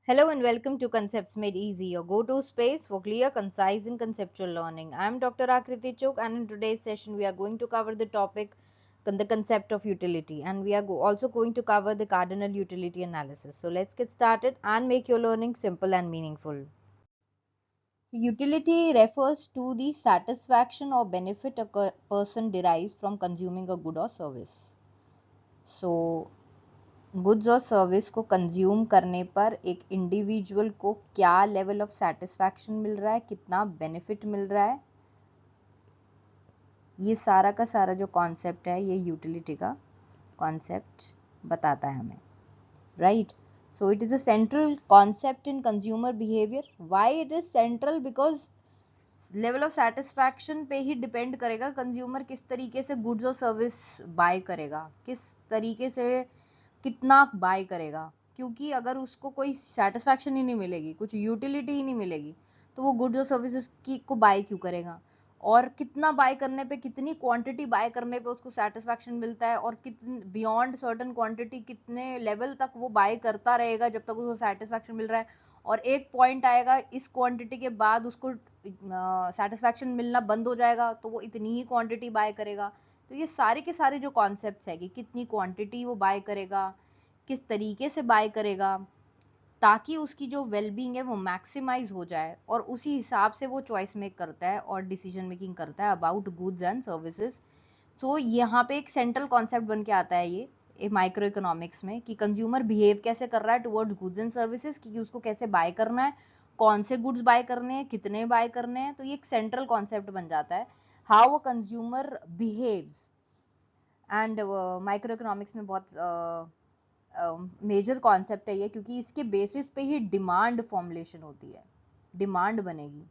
Hello and welcome to Concepts Made Easy, your go-to space for clear, concise and conceptual learning. I am Dr. Akriti Chok, and in today's session we are going to cover the topic the concept of utility, and we are also going to cover the cardinal utility analysis. So let's get started and make your learning simple and meaningful. So utility refers to the satisfaction or benefit a person derives from consuming a good or service. So goods और service को consume करने पर एक individual को क्या level of satisfaction मिल रहा है, कितना बेनिफिट मिल रहा है, ये सारा का सारा जो कॉन्सेप्ट है ये यूटिलिटी का कॉन्सेप्ट बताता है हमें, right. So it is a central concept in consumer behaviour. Why it is central? Because level of satisfaction पे ही डिपेंड करेगा कंज्यूमर किस तरीके से गुड्स और सर्विस बाय करेगा, किस तरीके से कितना बाय करेगा. क्योंकि अगर उसको कोई सेटिस्फैक्शन ही नहीं मिलेगी, कुछ यूटिलिटी ही नहीं मिलेगी, तो वो गुड्स और सर्विसेज की को बाय क्यों करेगा. और कितना बाय करने पे, कितनी क्वांटिटी बाय करने पे उसको सेटिस्फैक्शन मिलता है, और कितने बियॉन्ड सर्टन क्वांटिटी कितने लेवल तक वो बाय करता रहेगा जब तक उसको सेटिस्फैक्शन मिल रहा है. और एक पॉइंट आएगा इस क्वांटिटी के बाद उसको सेटिस्फैक्शन मिलना बंद हो जाएगा, तो वो इतनी ही क्वांटिटी बाय करेगा. तो ये सारे के सारे जो कॉन्सेप्ट्स है कि कितनी क्वांटिटी वो बाय करेगा, किस तरीके से बाय करेगा, ताकि उसकी जो वेलबींग है वो मैक्सिमाइज हो जाए, और उसी हिसाब से वो चॉइस मेक करता है और डिसीजन मेकिंग करता है अबाउट गुड्स एंड सर्विसेज. तो यहाँ पे एक सेंट्रल कॉन्सेप्ट बन के आता है ये माइक्रो इकोनॉमिक्स में, कि कंज्यूमर बिहेव कैसे कर रहा है टुवर्ड्स गुड्स एंड सर्विसेज, कि उसको कैसे बाय करना है, कौन से गुड्स बाय करने हैं, कितने बाय करने हैं. तो ये एक सेंट्रल कॉन्सेप्ट बन जाता है, how a consumer behaves. And micro economics में बहुत मेजर कॉन्सेप्ट है ये, क्योंकि इसके बेसिस पे ही डिमांड फॉर्मुलेशन होती है, डिमांड बनेगी.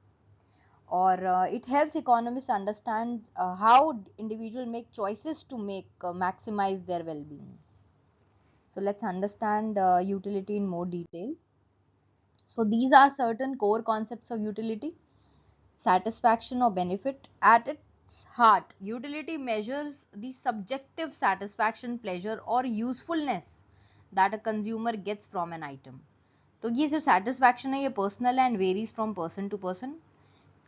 और it helps economist understand how individual make choices to make maximize their well being. So let's understand utility in more detail. So these are certain core concepts of utility. Satisfaction or benefit. At its heart, utility measures the subjective satisfaction, pleasure or usefulness that a consumer gets from an item. तो ये जो satisfaction है ये personal है and varies from person to person.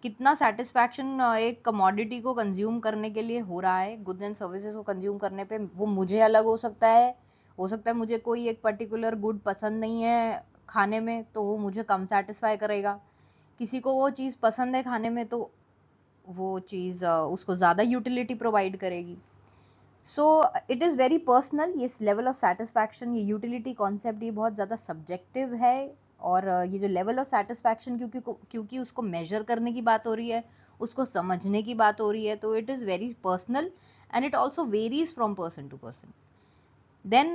कितना satisfaction एक commodity को consume करने के लिए हो रहा है, गुड्स एंड सर्विसेज को कंज्यूम करने पे, वो मुझे अलग हो सकता है मुझे कोई एक पर्टिकुलर गुड पसंद नहीं है खाने में, तो वो मुझे कम सेटिस्फाई करेगा. किसी को वो चीज़ पसंद है खाने में, तो वो चीज़ उसको ज़्यादा यूटिलिटी प्रोवाइड करेगी. So it is very personal. ये लेवल ऑफ सेटिस्फैक्शन, ये यूटिलिटी कॉन्सेप्ट ये बहुत ज़्यादा सब्जेक्टिव है. और ये जो लेवल ऑफ सेटिस्फैक्शन, क्योंकि उसको मेजर करने की बात हो रही है, उसको समझने की बात हो रही है, तो it is very personal and it also varies from person to person. Then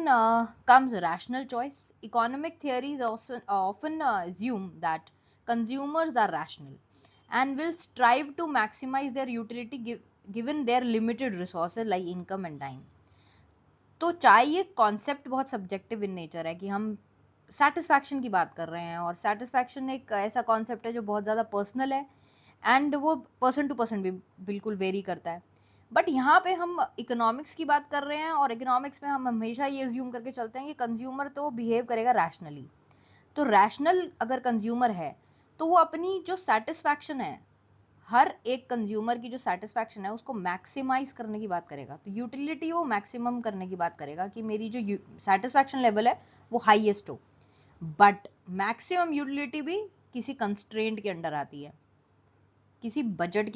comes rational choice. Economic theories often assume that consumers are rational and will strive to maximize their utility given their limited resources like income and time. तो चाहे ये concept बहुत subjective in nature है कि हम satisfaction की बात कर रहे हैं, और सेटिस्फैक्शन एक ऐसा कॉन्सेप्ट है जो बहुत ज़्यादा पर्सनल है एंड वो पर्सन टू पर्सन भी बिल्कुल वेरी करता है. बट यहाँ पे हम इकोनॉमिक्स की बात कर रहे हैं, और इकोनॉमिक्स में हम हमेशा ये एज्यूम करके चलते हैं कि कंज्यूमर तो बिहेव करेगा रैशनली. तो रैशनल अगर कंज्यूमर है, तो वो अपनी जो सेटिस्फैक्शन है, हर एक कंज्यूमर की जो सेटिस्फैक्शन है उसको मैक्सिमाइज करने की बात करेगा. तो यूटिलिटी वो मैक्सिमम करने की बात करेगा कि मेरी जो सेटिस्फैक्शन लेवल है वो हाईएस्ट हो. बट मैक्सिमम यूटिलिटी भी किसी कंस्ट्रेंट के अंडर आती है, किसी बजट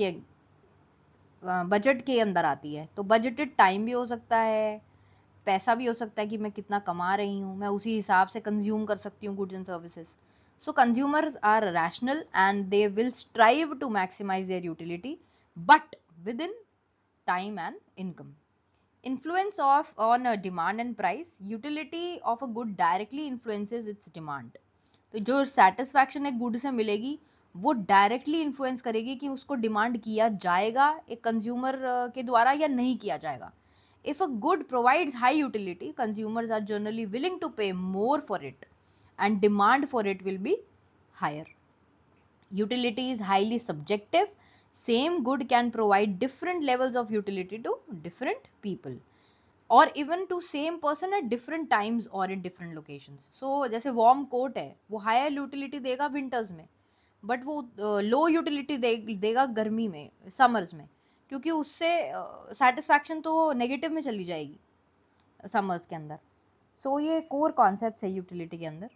के अंदर आती है. तो बजटेड टाइम भी हो सकता है, पैसा भी हो सकता है कि मैं कितना कमा रही हूँ, मैं उसी हिसाब से कंज्यूम कर सकती हूँ goods and services. So consumers are rational and they will strive to maximise their utility, but within time and income. Influence of on demand and price. Utility of a good directly influences its demand. तो जो satisfaction एक good से मिलेगी वो directly influence करेगी कि उसको demand किया जाएगा एक कंज्यूमर के द्वारा या नहीं किया जाएगा. If a good provides high utility, consumers are generally willing to pay more for it and demand for it will be higher. Utility is highly subjective. Same good can provide different levels of utility to different people. और even to same person at different times और in different locations. सो जैसे warm coat है वो higher utility देगा winters में, but वो लो utility देगा गर्मी में, समर्स में, क्योंकि उससे सेटिस्फैक्शन तो नेगेटिव में चली जाएगी समर्स के अंदर। सो ये कोर कॉन्सेप्ट्स है यूटिलिटी के अंदर।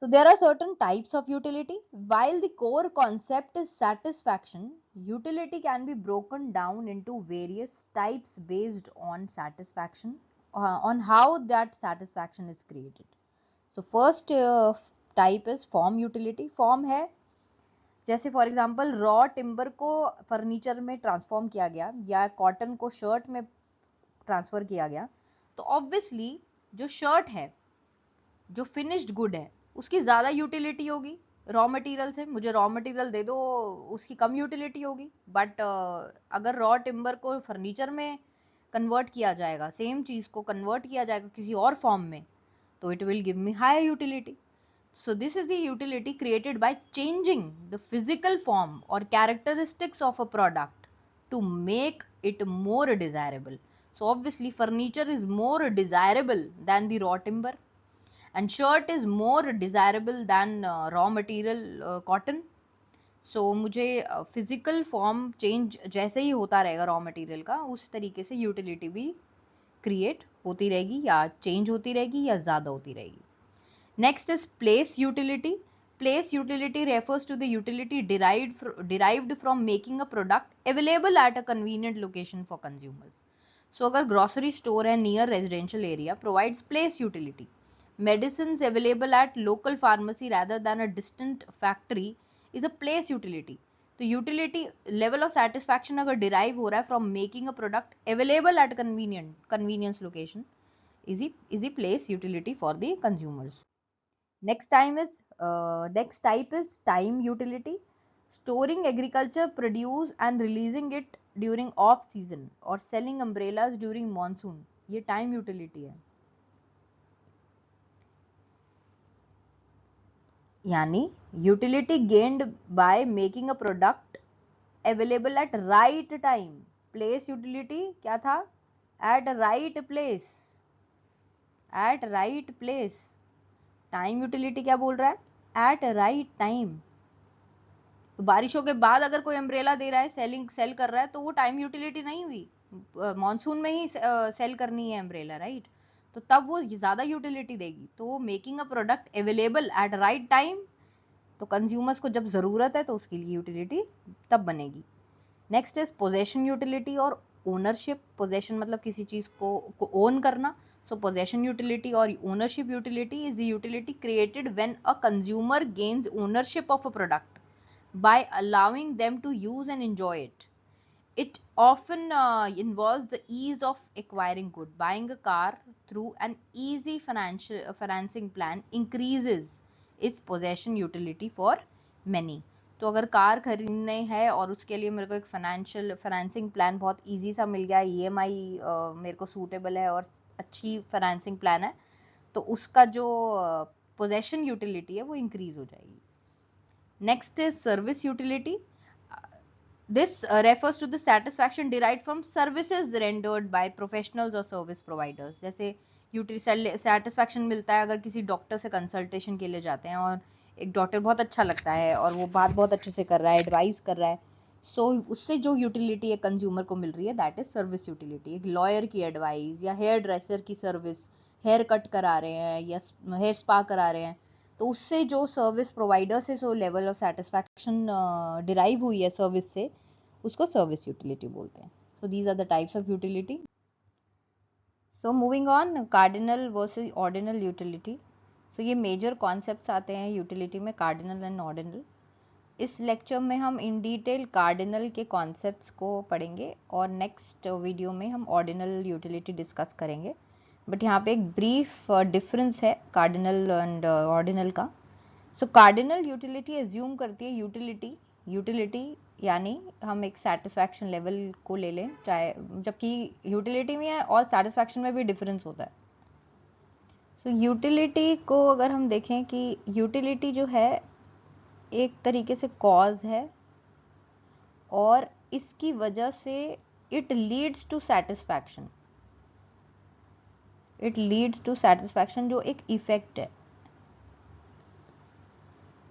So there are certain types of utility. While the core concept is satisfaction, utility can be broken down into various types based on satisfaction, on how that satisfaction is created. So first type is form utility. Form है जैसे for example raw timber को furniture में transform किया गया या cotton को shirt में transfer किया गया, तो ऑब्वियसली जो शर्ट है, जो फिनिश्ड गुड है, उसकी ज़्यादा यूटिलिटी होगी रॉ मटेरियल से। मुझे रॉ मटेरियल दे दो, उसकी कम यूटिलिटी होगी। बट अगर रॉ टिम्बर को फर्नीचर में कन्वर्ट किया जाएगा, सेम चीज़ को कन्वर्ट किया जाएगा किसी और फॉर्म में, तो it will give me higher utility. So this is the utility created by changing the physical form or characteristics of a product to make it more desirable. So obviously furniture is more desirable than the raw timber, and shirt is more desirable than raw material cotton. So मुझे physical form change जैसे ही होता रहेगा raw material का, उस तरीके से utility भी create होती रहेगी या change होती रहेगी या ज़्यादा होती रहेगी। Next is place utility. Place utility refers to the utility derived from making a product available at a convenient location for consumers. So अगर grocery store है near residential area, provides place utility. Medicines available at local pharmacy rather than a distant factory is a place utility. तो utility level of satisfaction अगर derive हो रहा है from making a product available at convenience location is the place utility for the consumers. Next type is time utility. Storing agriculture produce and releasing it during off season or selling umbrellas during monsoon, ये time utility है। यानी utility gained by making a product available at right time. Place utility क्या था? At right place. At right place. Time utility क्या बोल रहा है? At right time. तो बारिशों के बाद अगर कोई अम्ब्रेला दे रहा है, सेल कर रहा है, तो वो टाइम यूटिलिटी नहीं हुई। मॉनसून में ही सेल करनी है अम्ब्रेला, राइट? तो तब वो ज़्यादा यूटिलिटी देगी। तो making a product available at right time, तो कंज्यूमर्स को जब ज़रूरत है तो उसके लिए यूटिलिटी तब बनेगी। नेक्स्ट इज पोजेशन यूटिलिटी और ओनरशिप। पोजेशन मतलब किसी चीज़ को ओन करना। So possession utility or ownership utility is the utility created when a consumer gains ownership of a product by allowing them to use and enjoy it. It often involves the ease of acquiring good. Buying a car through an easy financing plan increases its possession utility for many. तो अगर car खरीदने है और उसके लिए मेरे को एक फाइनेंसिंग प्लान बहुत इजी सा मिल गया, ईएमआई मेरे को सूटेबल है और अच्छी फाइनेंसिंग प्लान है, तो उसका जो पोजेशन यूटिलिटी है वो इंक्रीज हो जाएगी। Next is service utility. This refers to the satisfaction derived from services rendered by professionals or service providers. जैसे सेटिस्फैक्शन मिलता है अगर किसी डॉक्टर से कंसल्टेशन के लिए जाते हैं और एक डॉक्टर बहुत अच्छा लगता है और वो बात बहुत अच्छे से कर रहा है, एडवाइस कर रहा है, सो उससे जो यूटिलिटी है कंज्यूमर को मिल रही है, दैट इज सर्विस यूटिलिटी। एक लॉयर की एडवाइस या हेयर ड्रेसर की सर्विस, हेयर कट करा रहे हैं या हेयर स्पा करा रहे हैं, तो उससे जो सर्विस प्रोवाइडर से जो लेवल ऑफ सेटिस्फैक्शन डिराइव हुई है सर्विस से, उसको सर्विस यूटिलिटी बोलते हैं। So these are the types of utility. So moving on, cardinal versus ordinal utility. So ये मेजर कॉन्सेप्ट्स आते हैं यूटिलिटी में, कार्डिनल एंड ऑर्डिनल। इस लेक्चर में हम इन डिटेल कार्डिनल के कॉन्सेप्ट्स को पढ़ेंगे और नेक्स्ट वीडियो में हम ऑर्डिनल यूटिलिटी डिस्कस करेंगे। बट यहाँ पे एक ब्रीफ डिफरेंस है कार्डिनल एंड ऑर्डिनल का। सो कार्डिनल यूटिलिटी एज्यूम करती है यूटिलिटी यानी हम एक सेटिस्फैक्शन लेवल को ले लें, चाहे, जबकि यूटिलिटी में और सेटिस्फैक्शन में भी डिफरेंस होता है। सो यूटिलिटी को अगर हम देखें कि यूटिलिटी जो है एक तरीके से कॉज है और इसकी वजह से it leads to satisfaction. It leads to satisfaction, जो एक इफेक्ट है।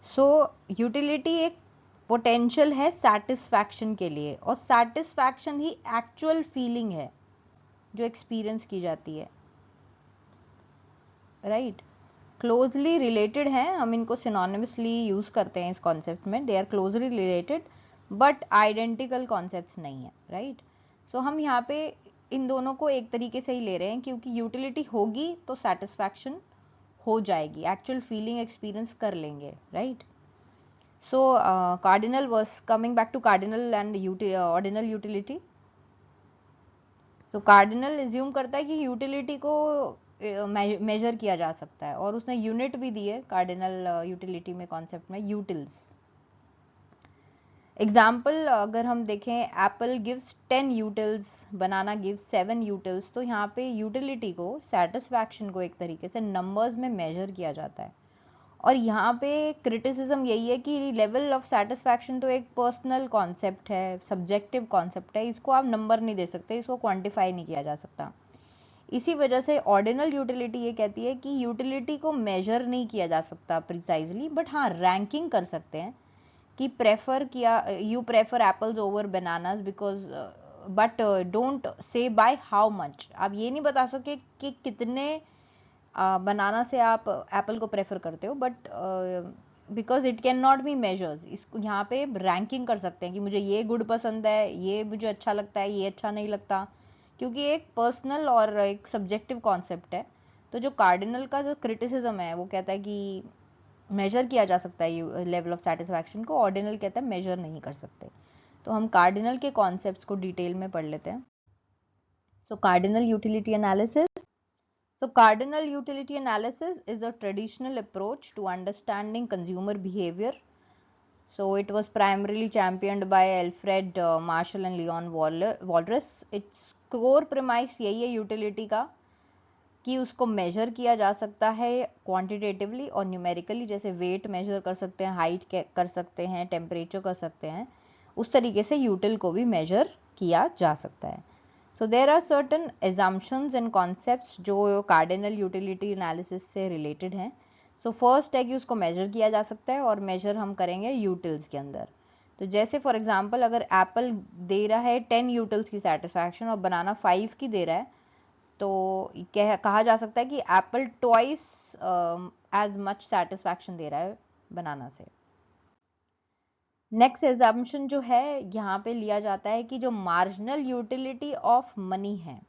सो यूटिलिटी एक पोटेंशियल है सेटिस्फैक्शन के लिए, और सेटिस्फैक्शन ही एक्चुअल फीलिंग है जो एक्सपीरियंस की जाती है, राइट। क्लोजली रिलेटेड हैं, हम इनको सिनोनिमसली यूज करते हैं इस कॉन्सेप्ट में, they are closely related but identical concepts नहीं है, राइट। सो हम यहाँ पे इन दोनों को एक तरीके से ही ले रहे हैं, क्योंकि यूटिलिटी होगी तो सेटिस्फैक्शन हो जाएगी, एक्चुअल फीलिंग एक्सपीरियंस कर लेंगे, right. So cardinal was coming back to cardinal and ordinal utility. So cardinal assume करता है कि यूटिलिटी को मेजर किया जा सकता है, और उसने यूनिट भी दी है कार्डिनल यूटिलिटी में, कॉन्सेप्ट में, यूटिल्स। एग्जाम्पल अगर हम देखें, एप्पल गिव्स 10 यूटिल्स, बनाना गिव्स 7 यूटिल्स, तो यहाँ पे यूटिलिटी को, सेटिस्फैक्शन को एक तरीके से नंबर्स में मेजर किया जाता है। और यहाँ पे क्रिटिसिज्म यही है कि लेवल ऑफ सेटिस्फैक्शन तो एक पर्सनल कॉन्सेप्ट है, सब्जेक्टिव कॉन्सेप्ट है, इसको आप नंबर नहीं दे सकते, इसको क्वांटिफाई नहीं किया जा सकता। इसी वजह से ऑर्डिनल यूटिलिटी ये कहती है कि यूटिलिटी को मेजर नहीं किया जा सकता प्रिसाइजली, बट हाँ रैंकिंग कर सकते हैं कि प्रेफर किया, you prefer apples over bananas because, but don't say by how much. आप ये नहीं बता सके कि कितने बनाना से आप एप्पल को प्रेफर करते हो, but because it can not be measures. इसको यहाँ पे रैंकिंग कर सकते हैं कि मुझे ये गुड पसंद है, ये मुझे अच्छा लगता है, ये अच्छा नहीं लगता, क्योंकि एक पर्सनल और एक सब्जेक्टिव कॉन्सेप्ट है। तो जो कार्डिनल का जो क्रिटिसिज्म है वो कहता है कि मेजर किया जा सकता है लेवल ऑफ सेटिस्फैक्शन को, ऑर्डिनल कहता है मेजर नहीं कर सकते। तो हम कार्डिनल के कॉन्सेप्ट्स को डिटेल में पढ़ लेते हैं। So cardinal utility analysis. So cardinal utility analysis is a traditional approach to understanding consumer behavior. So it was primarily championed by Alfred Marshall and Leon Walras. Its core premise यही है utility का कि उसको major किया जा सकता है quantitatively और न्यूमेरिकली, जैसे वेट मेजर कर सकते हैं, हाइट कर सकते हैं, टेम्परेचर कर सकते हैं, उस तरीके से यूटिल को भी मेजर किया जा सकता है। So there are certain assumptions and concepts जो कार्डिनल यूटिलिटी एनालिसिस से रिलेटेड हैं। सो फर्स्ट है कि उसको मेजर किया जा सकता है, और मेजर हम करेंगे यूटिल्स के अंदर। तो जैसे फॉर एग्जांपल अगर एप्पल दे रहा है 10 यूटिल्स की सेटिस्फैक्शन और बनाना 5 की दे रहा है, तो कहा जा सकता है कि apple twice as much satisfaction दे रहा है बनाना से। नेक्स्ट एजम्पशन जो है यहाँ पे लिया जाता है कि जो मार्जिनल यूटिलिटी ऑफ मनी है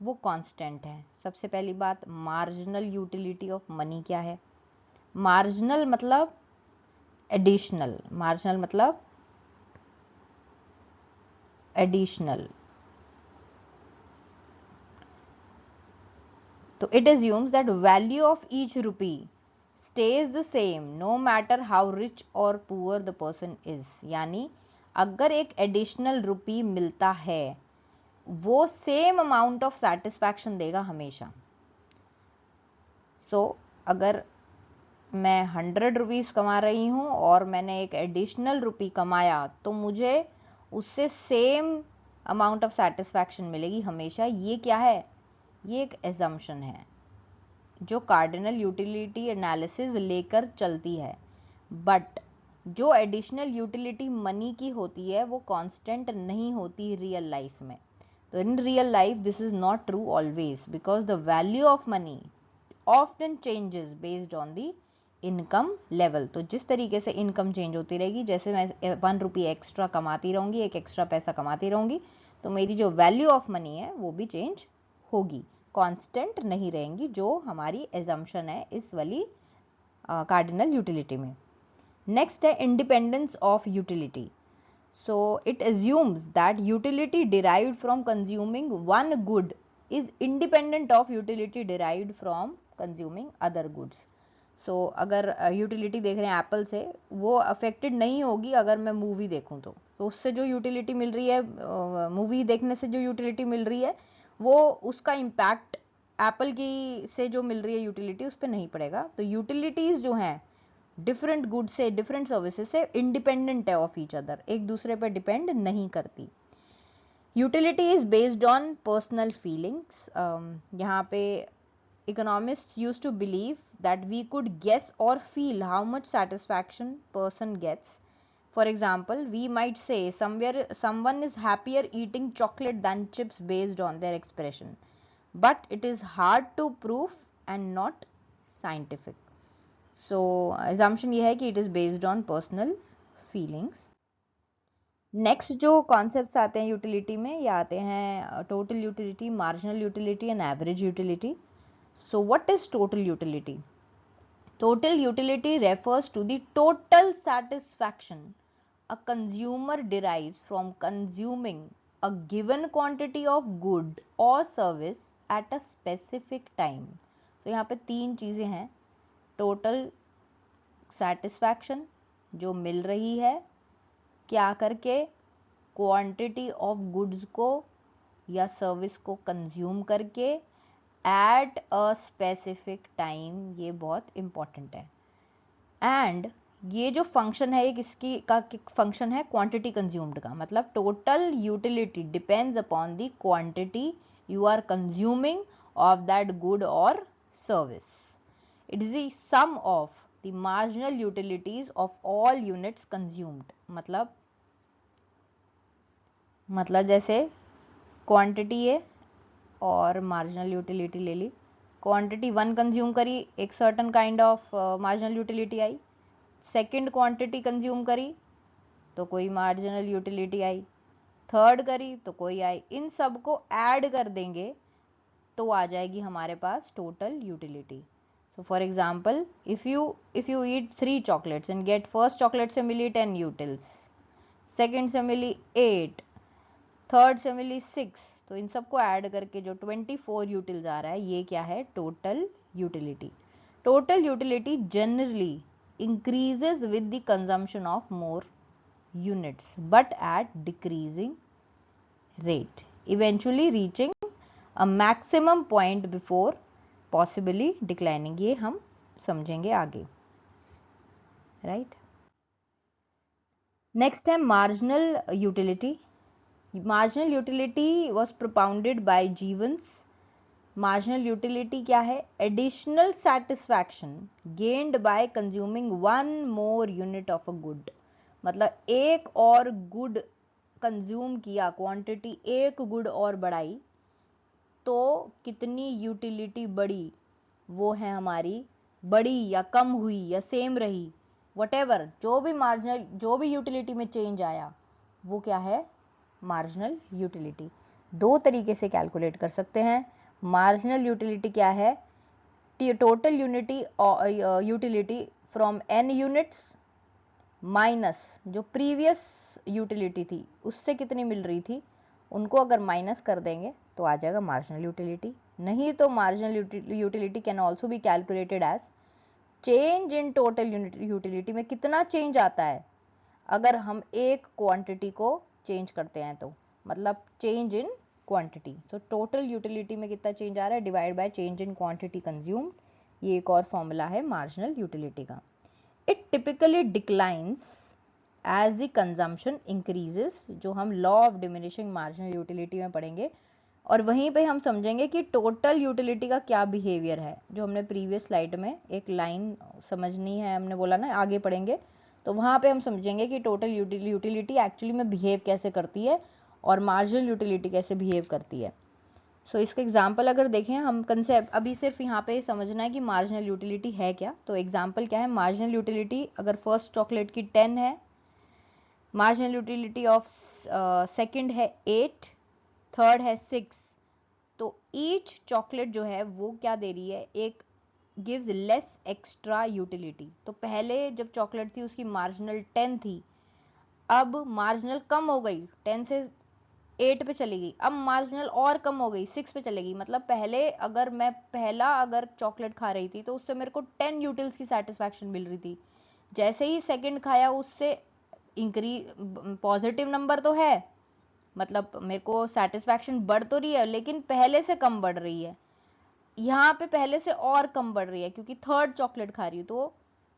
वो कांस्टेंट है। सबसे पहली बात, मार्जिनल यूटिलिटी ऑफ मनी क्या है? मार्जिनल मतलब एडिशनल, मार्जिनल मतलब एडिशनल। तो it assumes that value of each rupee stays the same no matter how rich or poor the person is। यानी अगर एक एडिशनल रुपी मिलता है वो सेम अमाउंट ऑफ सेटिस्फैक्शन देगा हमेशा। सो अगर मैं 100 रुपीज़ कमा रही हूँ और मैंने एक एडिशनल रुपी कमाया, तो मुझे उससे सेम अमाउंट ऑफ सेटिस्फैक्शन मिलेगी हमेशा। ये क्या है? ये एक एजम्पशन है जो कार्डिनल यूटिलिटी एनालिसिस लेकर चलती है, बट जो एडिशनल यूटिलिटी मनी की होती है वो कांस्टेंट नहीं होती रियल लाइफ में। तो in real life this is not true always, because the value of money often changes based on the income level. तो जिस तरीके से इनकम चेंज होती रहेगी, जैसे मैं 1 रुपी एक्स्ट्रा कमाती रहूँगी, एक एक्स्ट्रा पैसा कमाती रहूँगी, तो मेरी जो वैल्यू ऑफ मनी है वो भी चेंज होगी, कांस्टेंट नहीं रहेंगी, जो हमारी एजम्पशन है इस वाली कार्डिनल यूटिलिटी में। नेक्स्ट है independence of utility. So it assumes that utility derived from consuming one good is independent of utility derived from consuming other goods। सो अगर यूटिलिटी देख रहे हैं एप्पल से, वो अफेक्टेड नहीं होगी अगर मैं मूवी देखूं तो उससे जो यूटिलिटी मिल रही है, मूवी देखने से जो यूटिलिटी मिल रही है, वो उसका इम्पैक्ट एप्पल की से जो मिल रही है यूटिलिटी उस पर नहीं पड़ेगा। तो यूटिलिटीज़ जो हैं डिफरेंट गुड से, डिफरेंट सर्विसेज से इंडिपेंडेंट है ऑफ ईच अदर, एक दूसरे पर डिपेंड नहीं करती। Utility is based on personal feelings. यहाँ पे economists used to believe that we could guess or feel how much satisfaction person gets. For example, we might say someone is happier eating chocolate than chips based on their expression. But it is hard to prove and not scientific. So assumption ये है कि it is based on personal feelings. Next जो concepts आते हैं utility में, ये आते हैं total utility, marginal utility and average utility. So what is total utility? Total utility refers to the total satisfaction a consumer derives from consuming a given quantity of good or service at a specific time. तो यहाँ पे तीन चीज़ें हैं. Total satisfaction जो मिल रही है क्या करके, क्वांटिटी ऑफ गुड्स को या सर्विस को कंज्यूम करके एट अ स्पेसिफिक टाइम. ये बहुत इंपॉर्टेंट है. एंड ये जो फंक्शन है ये किसकी का फंक्शन है? क्वांटिटी कंज्यूम्ड का. मतलब total utility depends upon the quantity you are consuming of that good और service. It is the sum of the marginal utilities of all units consumed. मतलब जैसे क्वांटिटी है और मार्जिनल यूटिलिटी ले ली. Quantity 1 consume करी, एक certain kind of marginal utility I. Second quantity consume करी तो कोई मार्जिनल यूटिलिटी आई. थर्ड करी तो कोई आई. इन सब को ऐड कर देंगे तो आ जाएगी हमारे पास total utility. So for example, if you eat 3 chocolates and get first chocolate से मिली 10 यूटिल्स, सेकेंड से मिली 8, थर्ड से मिली 6, तो इन सबको ऐड करके जो 24 यूटिल्स आ रहा है ये क्या है? Total utility. Total utility generally increases with the consumption of more units but at decreasing rate, eventually reaching a maximum point before possibly declining. ये हम समझेंगे आगे. राइट. नेक्स्ट है marginal utility. Marginal utility was propounded by Jevons. Marginal utility क्या है? Additional satisfaction gained by consuming 1 more unit of a good. मतलब एक और गुड कंज्यूम किया, क्वांटिटी एक गुड और बढ़ाई तो कितनी यूटिलिटी बढ़ी, वो है हमारी बढ़ी या कम हुई या सेम रही, वटेवर जो भी यूटिलिटी में चेंज आया वो क्या है? Marginal utility. दो तरीके से कैलकुलेट कर सकते हैं. मार्जिनल यूटिलिटी क्या है? Total utility from n units minus जो प्रीवियस यूटिलिटी थी उससे कितनी मिल रही थी, उनको अगर माइनस कर देंगे तो आ जाएगा मार्जिनल यूटिलिटी. नहीं तो marginal utility can also be calculated as change in total utility में कितना चेंज आता है अगर हम एक क्वांटिटी को चेंज करते हैं तो, मतलब change in quantity. So total utility में कितना चेंज आ रहा है divide by change in quantity consumed. ये एक और फॉर्मूला है मार्जिनल यूटिलिटी का. It typically declines as the consumption increases, जो हम law of diminishing marginal utility में पढ़ेंगे. और वहीं पे हम समझेंगे कि टोटल यूटिलिटी का क्या बिहेवियर है, जो हमने प्रीवियस स्लाइड में एक लाइन समझनी है, हमने बोला ना आगे पढ़ेंगे, तो वहाँ पे हम समझेंगे कि टोटल यूटिलिटी एक्चुअली में बिहेव कैसे करती है और मार्जिनल यूटिलिटी कैसे बिहेव करती है. सो इसका एग्जाम्पल अगर देखें हम, कंसेप्ट अभी सिर्फ यहाँ पे समझना है कि मार्जिनल यूटिलिटी है क्या. तो एग्जाम्पल क्या है? मार्जिनल यूटिलिटी अगर फर्स्ट चॉकलेट की 10 है, मार्जिनल यूटिलिटी ऑफ सेकंड है 8, थर्ड है 6, तो ईच चॉकलेट जो है वो क्या दे रही है? एक गिव्स लेस एक्स्ट्रा यूटिलिटी. तो पहले जब चॉकलेट थी उसकी मार्जिनल 10 थी, अब मार्जिनल कम हो गई, 10 से 8 पे चली गई, अब मार्जिनल और कम हो गई, 6 पे चलेगी. मतलब पहले अगर चॉकलेट खा रही थी तो उससे मेरे को 10 यूटिल्स की सेटिस्फैक्शन मिल रही थी. जैसे ही सेकंड खाया उससे पॉजिटिव नंबर तो है, मतलब मेरे को सेटिस्फैक्शन बढ़ तो रही है लेकिन पहले से कम बढ़ रही है. यहाँ पे पहले से और कम बढ़ रही है क्योंकि थर्ड चॉकलेट खा रही हूँ, तो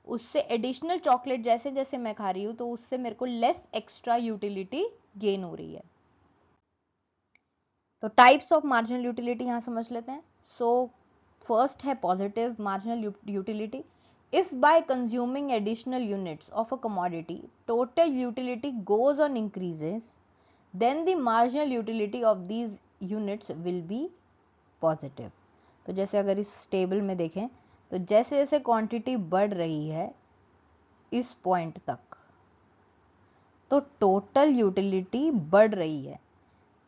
उससे एडिशनल चॉकलेट जैसे जैसे मैं खा रही हूँ तो उससे मेरे को लेस एक्स्ट्रा यूटिलिटी गेन हो रही है. तो टाइप्स ऑफ मार्जिनल यूटिलिटी यहाँ समझ लेते हैं. सो फर्स्ट है positive marginal utility. If by consuming additional units of a commodity, total utility goes on increases, then the marginal utility of these units will be positive. तो जैसे अगर इस table में देखें तो जैसे जैसे क्वांटिटी बढ़ रही है इस पॉइंट तक तो टोटल यूटिलिटी बढ़ रही है.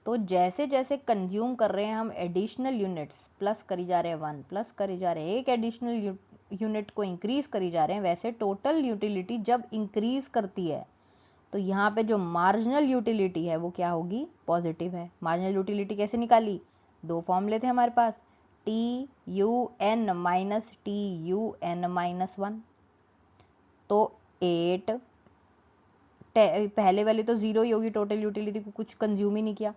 तो जैसे जैसे कंज्यूम कर रहे हैं हम एडिशनल यूनिट्स, प्लस करी जा रहे हैं 1, प्लस करी जा रहे हैं एक एडिशनल यूनिट को इंक्रीज करी जा रहे हैं, वैसे टोटल यूटिलिटी जब इंक्रीज करती है तो यहाँ पे जो मार्जिनल यूटिलिटी है वो क्या होगी, पॉजिटिव है. मार्जिनल यूटिलिटी कैसे निकाली, दो फॉर्मूले थे हमारे पास, T U N minus T U N minus 1. तो 8 पहले वाली तो 0 ही होगी, टोटल यूटिलिटी को कुछ कंज्यूम ही नहीं किया.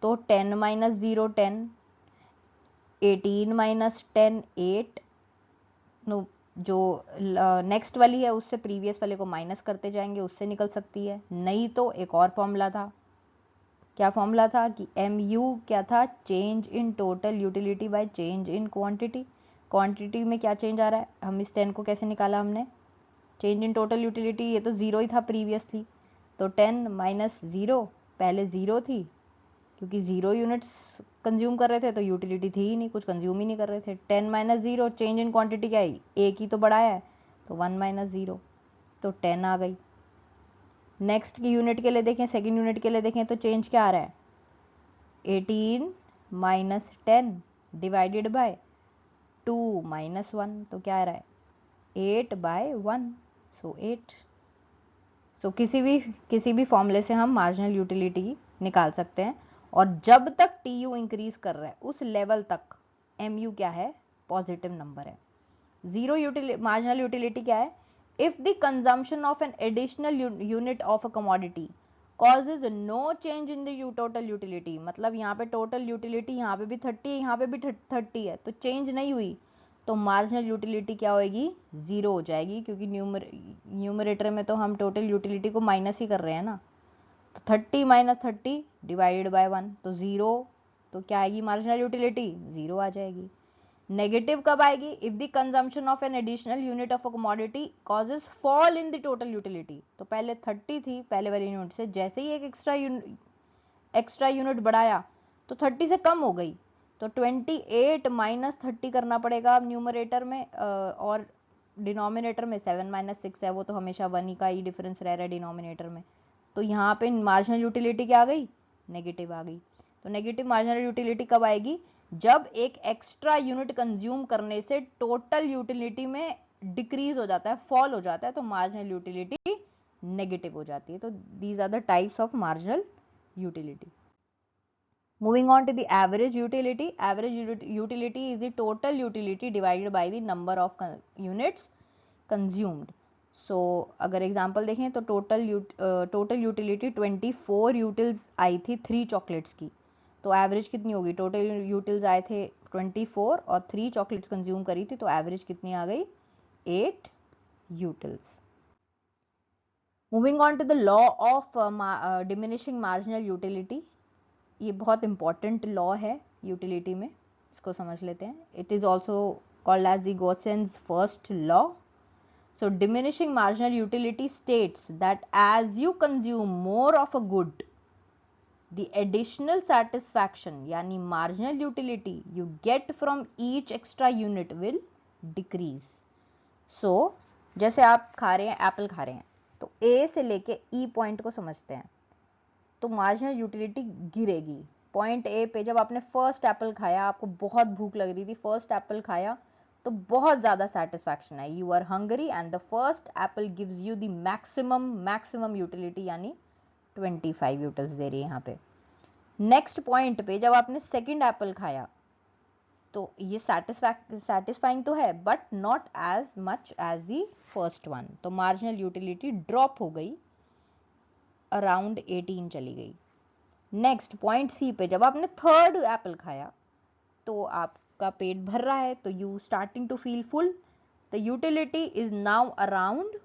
तो 10 माइनस 0 10, 18 माइनस 10 8. नो, जो नेक्स्ट वाली है उससे प्रीवियस वाले को माइनस करते जाएंगे, उससे निकल सकती है. नहीं तो एक और फॉर्मूला था, क्या फॉर्मूला था कि mu क्या था, change in total utility bye change in quantity. Quantity में क्या चेंज आ रहा है, हम इस 10 को कैसे निकाला हमने, चेंज इन टोटल यूटिलिटी, ये तो 0 ही था प्रीवियसली. तो 10 माइनस 0, पहले 0 थी क्योंकि 0 यूनिट्स कंज्यूम कर रहे थे तो यूटिलिटी थी ही नहीं, कुछ कंज्यूम ही नहीं कर रहे थे. 10 माइनस 0, चेंज इन क्वांटिटी क्या है, एक ही तो बढ़ाया है, तो 1 माइनस 0, तो 10 आ गई. नेक्स्ट की यूनिट के लिए देखें, सेकेंड यूनिट के लिए देखें तो चेंज क्या आ रहा है, 18 माइनस 10 डिवाइडेड बाय 2 माइनस 1, तो क्या आ रहा है 8 बाय 1, सो 8. सो किसी भी फॉर्मूले से हम मार्जिनल यूटिलिटी निकाल सकते हैं. और जब तक टी यू इंक्रीज कर रहा है उस लेवल तक एम यू क्या है, पॉजिटिव नंबर है. जीरो मार्जिनल यूटिलिटी क्या है, if the consumption of an additional unit of a commodity causes no change in the total utility. मतलब यहाँ पे टोटल यूटिलिटी यहाँ पे भी 30 है, यहाँ पे भी 30 है, तो चेंज नहीं हुई, तो मार्जिनल यूटिलिटी क्या होगी, 0 हो जाएगी, क्योंकि न्यूमरेटर में तो हम टोटल यूटिलिटी को माइनस ही कर रहे हैं ना. तो 30 माइनस 30 डिवाइडेड बाय 1, तो 0, तो क्या आएगी मार्जिनल यूटिलिटी, 0 आ जाएगी. नेगेटिव कब आएगी, if the consumption of an additional unit of a commodity causes fall in the total utility. तो पहले 30 थी पहले वाली यूनिट से, जैसे ही एक एक्स्ट्रा यूनिट बढ़ाया तो 30 से कम हो गई, तो 28 माइनस 30 करना पड़ेगा अब न्यूमरेटर में, और डिनोमिनेटर में 7 माइनस 6 है, वो तो हमेशा 1 ही का ही डिफरेंस रह रहा है डिनोमिनेटर में. तो यहाँ पे मार्जिनल यूटिलिटी क्या आ गई, नेगेटिव आ गई. तो नेगेटिव मार्जिनल यूटिलिटी कब आएगी, जब एक एक्स्ट्रा यूनिट कंज्यूम करने से टोटल यूटिलिटी में डिक्रीज हो जाता है, फॉल हो जाता है, तो मार्जिनल यूटिलिटी नेगेटिव हो जाती है. तो these are the types of marginal utility. Moving on to the average utility. Average utility is the total utility divided by the number of units consumed. So अगर example देखें तो total utility 24 utils आई थी 3 chocolates की, तो average कितनी होगी, total utils आए थे 24 और 3 चॉकलेट्स कंज्यूम करी थी, तो एवरेज कितनी आ गई, 8 utils. Moving on to the law of diminishing marginal utility. ये बहुत इंपॉर्टेंट लॉ है यूटिलिटी में, इसको समझ लेते हैं. It is also called as the Gossen's first law. So diminishing marginal utility states that as you consume more of a good, the additional satisfaction यानी marginal utility you get from each extra unit will decrease. So जैसे आप खा रहे हैं, Apple खा रहे हैं, तो A से लेके E पॉइंट को समझते हैं, तो मार्जिनल यूटिलिटी गिरेगी. पॉइंट ए पे जब आपने फर्स्ट एप्पल खाया, आपको बहुत भूख लग रही थी, फर्स्ट एप्पल खाया तो बहुत ज्यादा सेटिस्फैक्शन है, you are hungry and the first apple gives you the maximum utility, यानी 25 यूटिल्स दे रही है यहाँ पे. नेक्स्ट पॉइंट पे जब आपने सेकंड एप्पल खाया तो ये सेटिस्फाइंग तो है but not as much as the first one, तो मार्जिनल यूटिलिटी ड्रॉप हो गई, अराउंड 18 चली गई. नेक्स्ट पॉइंट सी पे जब आपने थर्ड एप्पल खाया तो आपका पेट भर रहा है, तो you starting to feel full, the utility is now around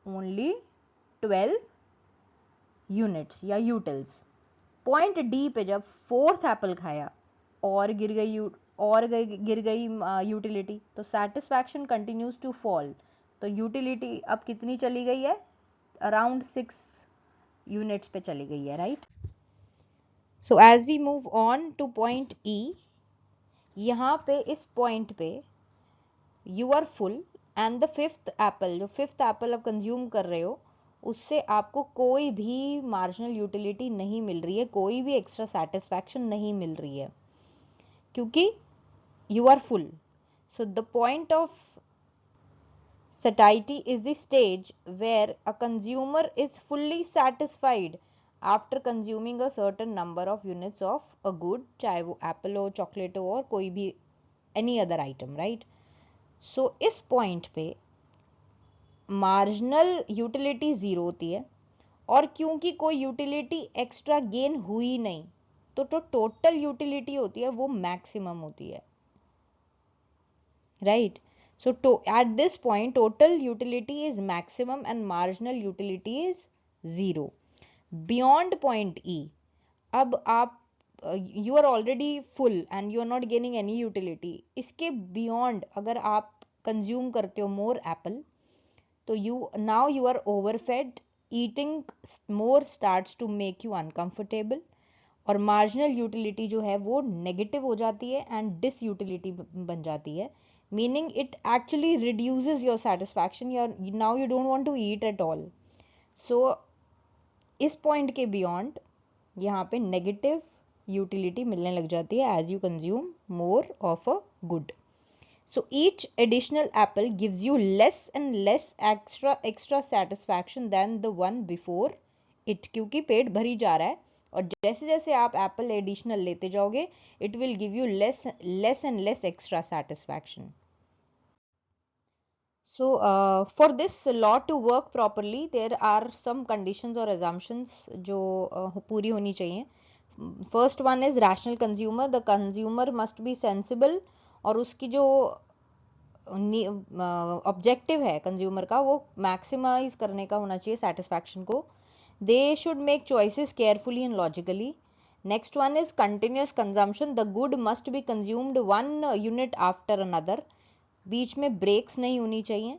only 12 units या यूटिल्स. पॉइंट डी पे जब फोर्थ एप्पल खाया और गिर गई और गिर गई यूटिलिटी, तो सेटिस्फैक्शन कंटिन्यूज टू फॉल। तो यूटिलिटी अब कितनी चली गई है, अराउंड 6 यूनिट्स पे चली गई है, right. So as we move on to point E, यहाँ पे इस पॉइंट पे you are full and the fifth apple, जो फिफ्थ एप्पल आप कंज्यूम कर रहे हो उससे आपको कोई भी मार्जिनल यूटिलिटी नहीं मिल रही है, कोई भी एक्स्ट्रा सेटिस्फैक्शन नहीं मिल रही है, क्योंकि you are full. So the point of satiety is the stage where a consumer is fully satisfied after consuming a certain number of units of a good, चाहे वो एप्पल हो, चॉकलेट हो और कोई भी any other item, right? So इस point पे marginal utility zero होती है, और क्योंकि कोई यूटिलिटी एक्स्ट्रा गेन हुई नहीं, तो टोटल यूटिलिटी होती है वो मैक्सिमम होती है, right? So at this point total utility is maximum and marginal utility is zero. Beyond point E, अब आप you are already full and you are not gaining any utility, इसके beyond अगर आप consume करते हो more apple, तो now you are overfed, eating more starts to make you uncomfortable, और marginal utility जो है वो negative हो जाती है and disutility बन जाती है, meaning it actually reduces your satisfaction, now you don't want to eat at all. So इस point के beyond यहाँ पे negative utility मिलने लग जाती है as you consume more of a good. So each additional apple gives you less and less extra satisfaction than the one before it, क्योंकि पेट भरी जा रहा है, और जैसे जैसे आप एप्पल एडिशनल लेते जाओगे it will give you less and less extra satisfaction. So for this law to work properly there are some conditions or assumptions जो पूरी होनी चाहिए. First one is rational consumer. The consumer must be sensible, और उसकी जो objective है consumer का वो मैक्सिमाइज करने का होना चाहिए सेटिस्फैक्शन को. They should make choices carefully and logically. Next one is continuous consumption. The good must be consumed 1 unit after another. बीच में ब्रेक्स नहीं होनी चाहिए.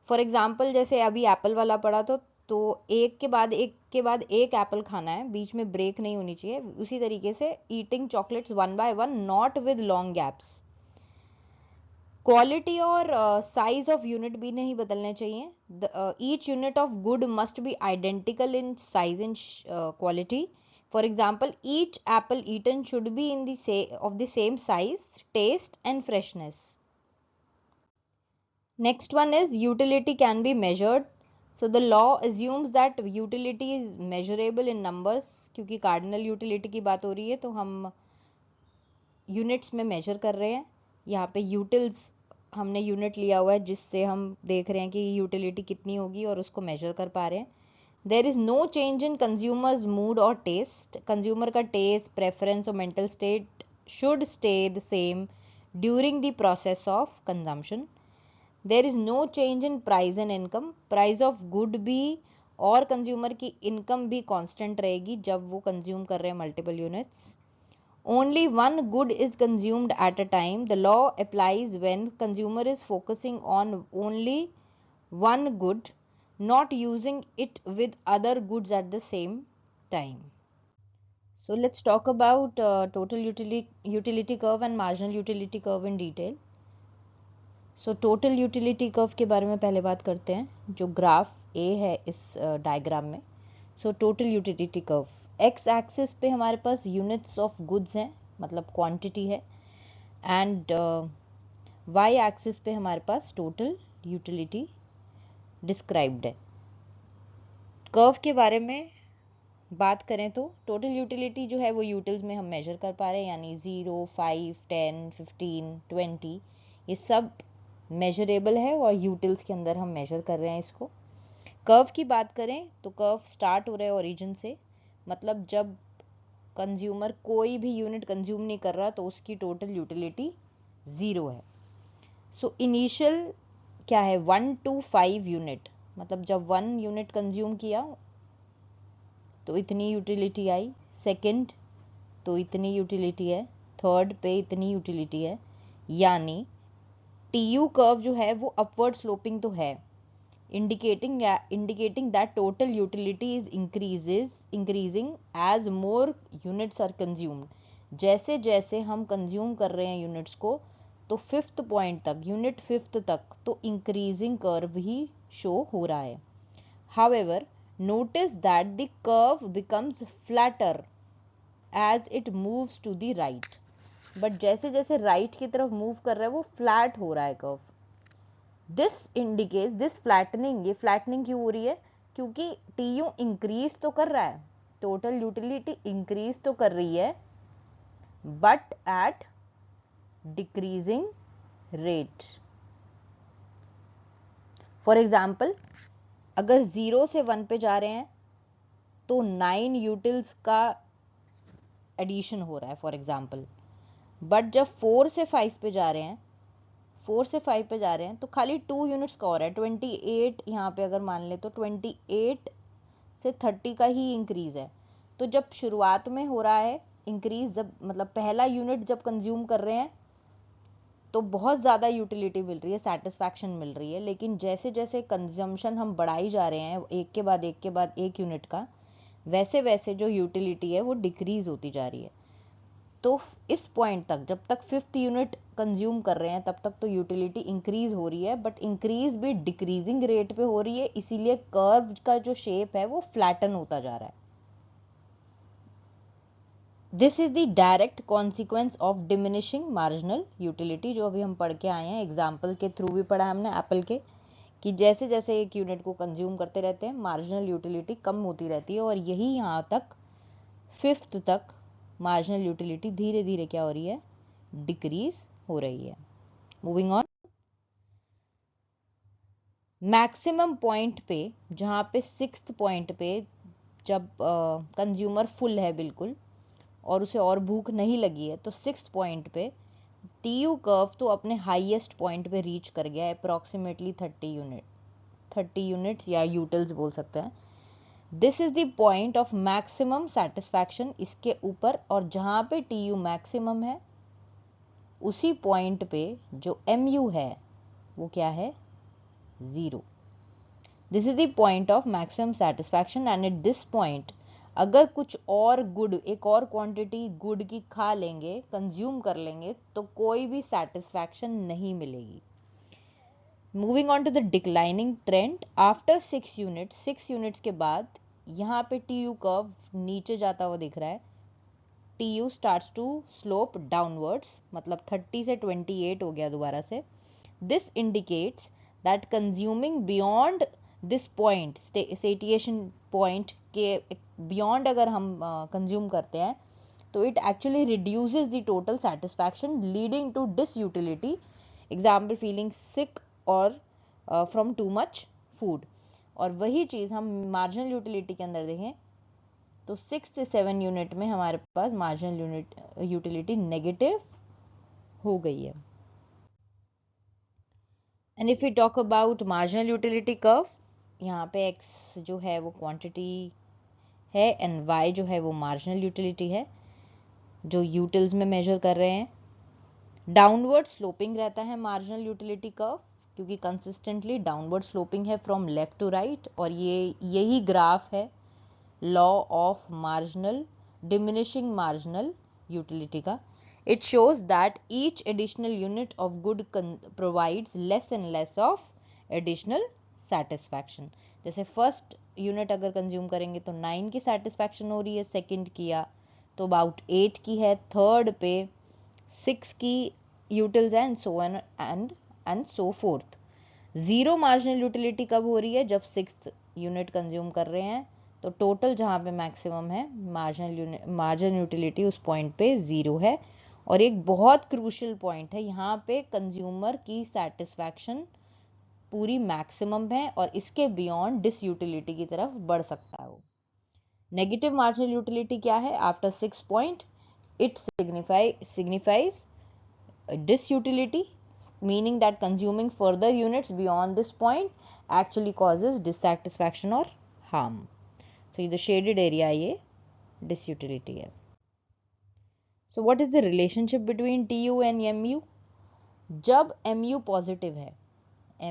फॉर एग्जाम्पल जैसे अभी एप्पल वाला पढ़ा तो एक के बाद एक एप्पल खाना है, बीच में ब्रेक नहीं होनी चाहिए. उसी तरीके से eating chocolates 1 by 1, not with long gaps. Quality और साइज ऑफ यूनिट भी नहीं बदलने चाहिए. Each unit of good must be identical in size and quality. For example each apple eaten should be in of the same size, taste and freshness. Next one is utility can be measured. So the law assumes that utility is measurable in numbers. क्योंकि cardinal utility की बात हो रही है तो हम units में measure कर रहे हैं. यहाँ पे utils हमने यूनिट लिया हुआ है जिससे हम देख रहे हैं कि यूटिलिटी कितनी होगी और उसको मेजर कर पा रहे हैं. There is no change in consumers mood और टेस्ट. कंज्यूमर का टेस्ट, प्रेफरेंस और mental state should stay the same during the process of consumption. There is no change in price and income. Price of good भी और consumer की income भी constant रहेगी जब वो कंज्यूम कर रहे हैं multiple units. Only one good is consumed at a time. The law applies when consumer is focusing on only one good, not using it with other goods at the same time. So let's talk about total utility curve and marginal utility curve in detail. So total utility curve के बारे में पहले बात करते हैं, जो graph A है इस डायग्राम में. So total utility curve, x axis पे हमारे पास यूनिट्स ऑफ गुड्स हैं, मतलब क्वांटिटी है, एंड वाई एक्सिस पे हमारे पास टोटल यूटिलिटी डिस्क्राइब्ड है. कर्व के बारे में बात करें तो टोटल यूटिलिटी जो है वो यूटिल्स में हम मेजर कर पा रहे हैं, यानी 0, 5, 10, 15, 20 ये सब मेजरेबल है और यूटिल्स के अंदर हम मेजर कर रहे हैं इसको. कर्व की बात करें तो कर्व स्टार्ट हो रहा है ओरिजिन से, मतलब जब कंज्यूमर कोई भी यूनिट कंज्यूम नहीं कर रहा तो उसकी टोटल यूटिलिटी 0 है. सो इनिशियल क्या है, 1 to 5 यूनिट, मतलब जब 1 यूनिट कंज्यूम किया तो इतनी यूटिलिटी आई, सेकंड तो इतनी यूटिलिटी है, थर्ड पे इतनी यूटिलिटी है, यानी TU कर्व जो है वो अपवर्ड स्लोपिंग तो है, indicating that total utility is increasing as more units are consumed. जैसे जैसे हम कंज्यूम कर रहे हैं यूनिट्स को, तो फिफ्थ पॉइंट तक, यूनिट फिफ्थ तक तो इंक्रीजिंग कर्व ही शो हो रहा है. However, notice that the curve becomes flatter as it moves to the right. But जैसे जैसे राइट की तरफ मूव कर रहा है वो फ्लैट हो रहा है curve. This indicates this flattening, ये फ्लैटनिंग क्यों हो रही है? क्योंकि TU इंक्रीज तो कर रहा है, टोटल यूटिलिटी इंक्रीज तो कर रही है, but at decreasing rate. For example, अगर 0 से 1 पे जा रहे हैं तो 9 यूटिल्स का एडिशन हो रहा है फॉर एग्जाम्पल. बट जब 4 से 5 पे जा रहे हैं, 4 से 5 पे जा रहे हैं तो खाली 2 यूनिट्स का हो रहा है. 28 यहाँ पे अगर मान ले तो 28 से 30 का ही इंक्रीज है. तो जब शुरुआत में हो रहा है इंक्रीज, जब मतलब पहला यूनिट जब कंज्यूम कर रहे हैं तो बहुत ज़्यादा यूटिलिटी मिल रही है, सेटिस्फैक्शन मिल रही है. लेकिन जैसे जैसे कंजम्पशन हम बढ़ाई जा रहे हैं एक के बाद एक के बाद एक यूनिट का, वैसे वैसे जो यूटिलिटी है वो डिक्रीज होती जा रही है. तो इस पॉइंट तक, जब तक फिफ्थ यूनिट कंज्यूम कर रहे हैं तब तक तो यूटिलिटी इंक्रीज हो रही है, बट इंक्रीज भी डिक्रीजिंग रेट पे हो रही है, इसीलिए कर्व का जो शेप है वो फ्लैटन होता जा रहा है. This is the direct consequence of diminishing marginal utility, जो अभी हम पढ़ के आए हैं, एग्जाम्पल के थ्रू भी पढ़ा हमने एप्पल के, कि जैसे जैसे एक यूनिट को कंज्यूम करते रहते हैं मार्जिनल यूटिलिटी कम होती रहती है, और यही यहाँ तक फिफ्थ तक मार्जिनल यूटिलिटी धीरे धीरे क्या हो रही है? डिक्रीज हो रही है. मूविंग ऑन, मैक्सिमम पॉइंट पे, जहाँ पे सिक्स्थ पॉइंट पे जब कंज्यूमर फुल है बिल्कुल और उसे और भूख नहीं लगी है, तो सिक्स्थ पॉइंट पे TU कर्व तो अपने हाईएस्ट पॉइंट पे रीच कर गया है, अप्रॉक्सीमेटली 30 यूनिट्स या यूटिल्स बोल सकते हैं. This is the point of maximum satisfaction. इसके ऊपर और जहाँ पे TU मैक्सिमम है उसी पॉइंट पे जो MU है वो क्या है? 0. This is the point of maximum satisfaction, and at this point अगर कुछ और गुड, एक और क्वांटिटी गुड की खा लेंगे, कंज्यूम कर लेंगे, तो कोई भी सेटिस्फैक्शन नहीं मिलेगी. Moving on to the declining trend after 6 units. 6 units के बाद यहाँ पे TU कर्व नीचे जाता हुआ दिख रहा है. TU starts to slope downwards, मतलब 30 से 28 हो गया दोबारा से. This indicates that consuming beyond this point, satiation point के beyond अगर हम consume करते हैं तो it actually reduces the total satisfaction leading to disutility. Example, feeling sick or from too much food. और वही चीज़ हम marginal utility के अंदर देखें तो 6 से 7 यूनिट में हमारे पास मार्जिनल यूटिलिटी नेगेटिव हो गई है. And if you talk about marginal utility curve, यहाँ पे x जो है वो क्वांटिटी है एंड y जो है वो मार्जिनल यूटिलिटी है जो यूटिल्स में मेजर कर रहे हैं. डाउनवर्ड स्लोपिंग रहता है मार्जिनल यूटिलिटी कर्व, क्योंकि कंसिस्टेंटली डाउनवर्ड स्लोपिंग है फ्रॉम लेफ्ट टू राइट, और यही ग्राफ है law of marginal diminishing marginal utility का. It shows that each additional unit of good provides less and less of additional satisfaction. जैसे first unit अगर consume करेंगे तो 9 की सेटिस्फैक्शन हो रही है, सेकंड किया तो अबाउट 8 की है, थर्ड पे 6 की utils and so on and so fourth. 0 marginal utility कब हो रही है? जब 6th यूनिट कंज्यूम कर रहे हैं, तो टोटल जहाँ पे मैक्सिमम है मार्जिनल यूटिलिटी उस पॉइंट पे 0 है. और एक बहुत क्रूशियल पॉइंट है, यहाँ पे कंज्यूमर की सेटिस्फैक्शन पूरी मैक्सिमम है और इसके बियॉन्ड डिसयूटिलिटी की तरफ बढ़ सकता है वो. नेगेटिव मार्जिनल यूटिलिटी क्या है? After 6 point it signifies disutility, meaning that consuming further units beyond this point actually causes dissatisfaction or harm. So the shaded area ये disutility है. So what is the relationship between TU and MU? जब mu positive है,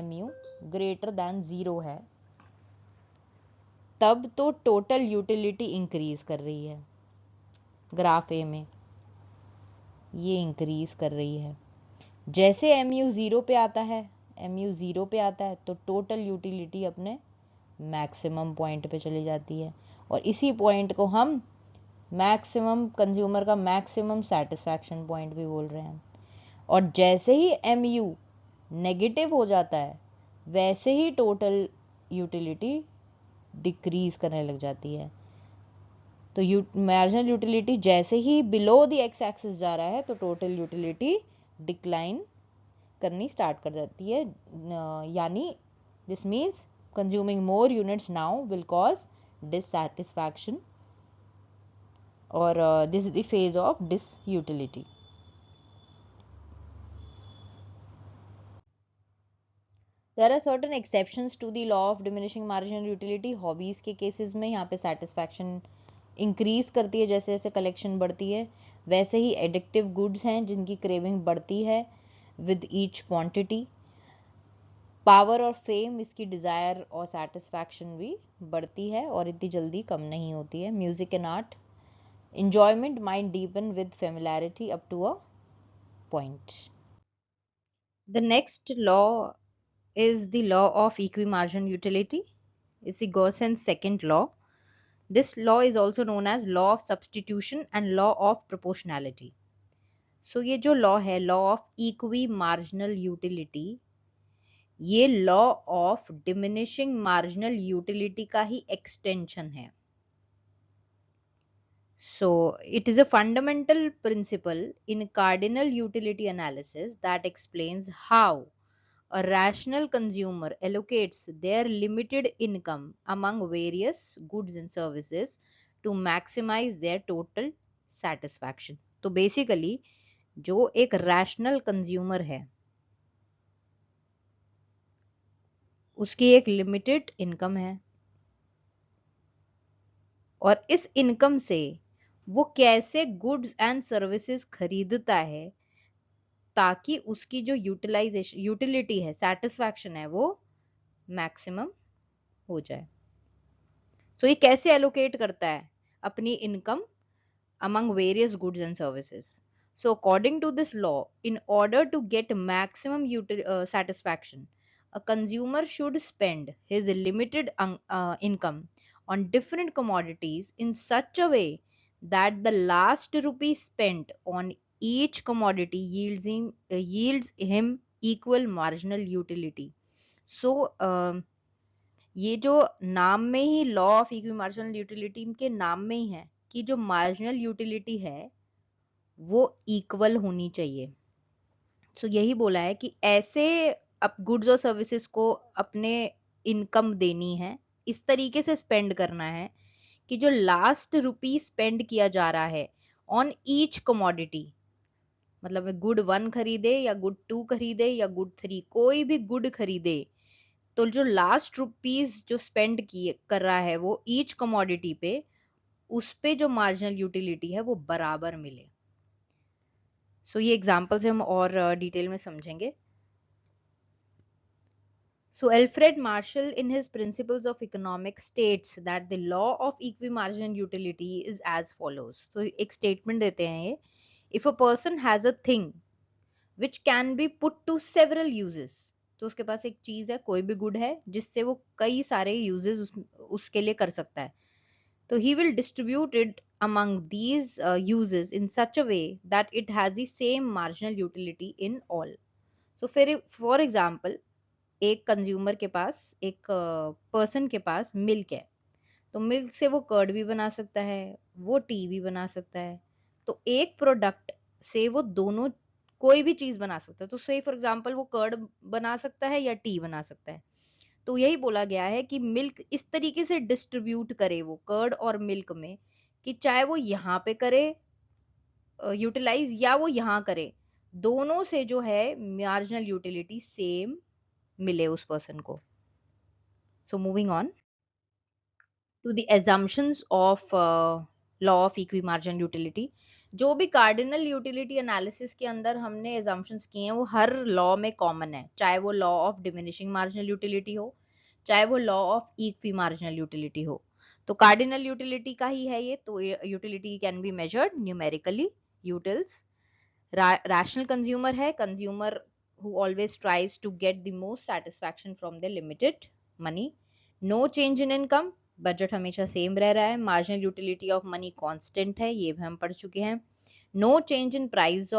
mu greater than 0 है, तब तो total utility increase कर रही है। ग्राफ ए में ये इंक्रीज कर रही है। जैसे mu 0 पे आता है, mu 0 पे आता है तो टोटल यूटिलिटी अपने मैक्सिमम पॉइंट पे चली जाती है, और इसी पॉइंट को हम मैक्सिमम कंज्यूमर का मैक्सिमम सेटिस्फैक्शन पॉइंट भी बोल रहे हैं। और जैसे ही mu नेगेटिव हो जाता है, वैसे ही टोटल यूटिलिटी डिक्रीज करने लग जाती है। तो मार्जिनल यूटिलिटी जैसे ही बिलो द एक्स एक्सिस जा रहा है तो टोटल यूटिलिटी डिक्लाइन करनी स्टार्ट कर जाती है, यानी this means consuming more units now will cause dissatisfaction, और this is the phase of disutility. There are certain exceptions to the law of diminishing marginal utility. Hobbies के cases में यहाँ पे सेटिस्फैक्शन इंक्रीज करती है जैसे जैसे कलेक्शन बढ़ती है, वैसे ही एडिक्टिव गुड्स हैं जिनकी क्रेविंग बढ़ती है विद ईच क्वांटिटी। पावर और फेम, इसकी डिजायर और सेटिस्फैक्शन भी बढ़ती है और इतनी जल्दी कम नहीं होती है। Music and art, enjoyment might deepen with familiarity up to a point. The next law is the law of equimargin utility. It's the Gaussian's second law. This law is also known as law of substitution and law of proportionality. So ये जो law है, law of equimarginal utility, ये law of diminishing marginal utility का ही extension है. So it is a fundamental principle in cardinal utility analysis that explains how a rational consumer allocates their limited income among various goods and services to maximize their total satisfaction. तो basically जो एक rational consumer है, उसकी एक limited income है, और इस income से वो कैसे गुड्स एंड सर्विसेज खरीदता है ताकि उसकी जो यूटिलिटी है, सेटिस्फैक्शन है, वो मैक्सिमम हो जाए। तो ये कैसे एलोकेट करता है अपनी income among various goods and services. So according to this law, in order to get maximum satisfaction, a consumer should spend his limited income on different commodities in such a way that the last rupee spent on each commodity yields him equal marginal utility. So ये जो नाम में ही law of equi marginal utility के नाम में ही है कि जो मार्जिनल यूटिलिटी है वो इक्वल होनी चाहिए। सो यही बोला है कि ऐसे अब गुड्स और सर्विसेज को अपने इनकम देनी है, इस तरीके से स्पेंड करना है कि जो लास्ट रुपी स्पेंड किया जा रहा है ऑन ईच कमोडिटी, मतलब गुड 1 खरीदे या गुड 2 खरीदे या गुड 3, कोई भी गुड खरीदे तो जो लास्ट रुपीज जो स्पेंड किए कर रहा है वो ईच कमोडिटी पे, उस पे जो मार्जिनल यूटिलिटी है वो बराबर मिले। सो ये एग्जांपल से हम और डिटेल में समझेंगे। So Alfred Marshall in his Principles of Economics states that the law of equimargin utility is as follows. So एक statement देते हैं ये, if a person has a thing which can be put to several uses, तो उसके पास एक चीज है, कोई भी गुड है जिससे वो कई सारे यूजेस उसके लिए कर सकता है, तो he will distribute it among these uses in such a way that it has the same marginal utility in all. So for example, एक कंज्यूमर के पास, एक पर्सन के पास मिल्क है, तो मिल्क से वो कर्ड भी बना सकता है, वो टी भी बना सकता है। तो एक प्रोडक्ट से वो दोनों कोई भी चीज बना सकता है। तो से फॉर एग्जांपल वो कर्ड बना सकता है या टी बना सकता है। तो यही बोला गया है कि मिल्क इस तरीके से डिस्ट्रीब्यूट करे वो कर्ड और मिल्क में कि चाहे वो यहाँ पे करे यूटिलाइज या वो यहाँ करे, दोनों से जो है मार्जिनल यूटिलिटी सेम मिले उस पर्सन को। So moving on to the assumptions of law of equimargin utility. जो भी कार्डिनल यूटिलिटी एनालिसिस के अंदर हमने एजम्पशंस किए हैं वो हर लॉ में कॉमन है, चाहे वो law of diminishing marginal utility हो, चाहे वो law of equi marginal utility हो। तो कार्डिनल यूटिलिटी का ही है ये। तो utility can be measured numerically. Utils rational consumer है, consumer who always tries to get the most satisfaction from their limited money. No change in income, budget हमेशा same रह रहा है। Marginal utility of money constant है, ये भी हम पढ़ चुके हैं। No change in prices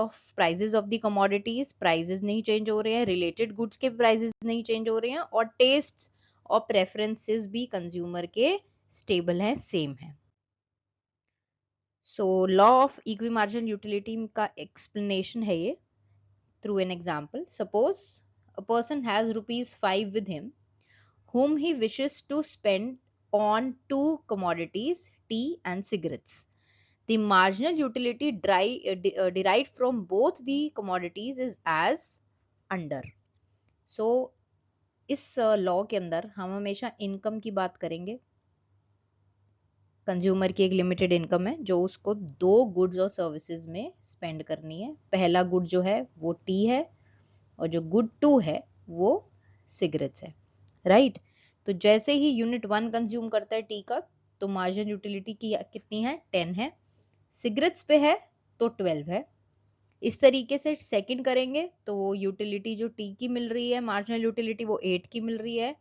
of the commodities, prices नहीं चेंज हो रहे हैं, रिलेटेड गुड्स के प्राइजेस नहीं चेंज हो रहे हैं, और टेस्ट और प्रेफरेंसेस भी कंज्यूमर के स्टेबल हैं, सेम है। So law of equi marginal utility का एक्सप्लेनेशन है ये through an example. Suppose a person has ₹5 with him whom he wishes to spend on two commodities, tea and cigarettes. The marginal utility derived from both the commodities is as under. So इस law के अंदर हम हमेशा income की बात करेंगे। Consumer की एक लिमिटेड इनकम है जो उसको दो गुड्स और सर्विसेज में स्पेंड करनी है। पहला गुड जो है वो टी है और जो गुड 2 है वो सिगरेट्स है, राइट। तो जैसे ही यूनिट 1 कंज्यूम करता है टी का, तो मार्जिनल यूटिलिटी की कितनी है, 10 है। सिगरेट्स पे है तो 12 है। इस तरीके से सेकंड करेंगे तो वो यूटिलिटी जो टी की मिल रही है, मार्जिनल यूटिलिटी, वो 8 की मिल रही है,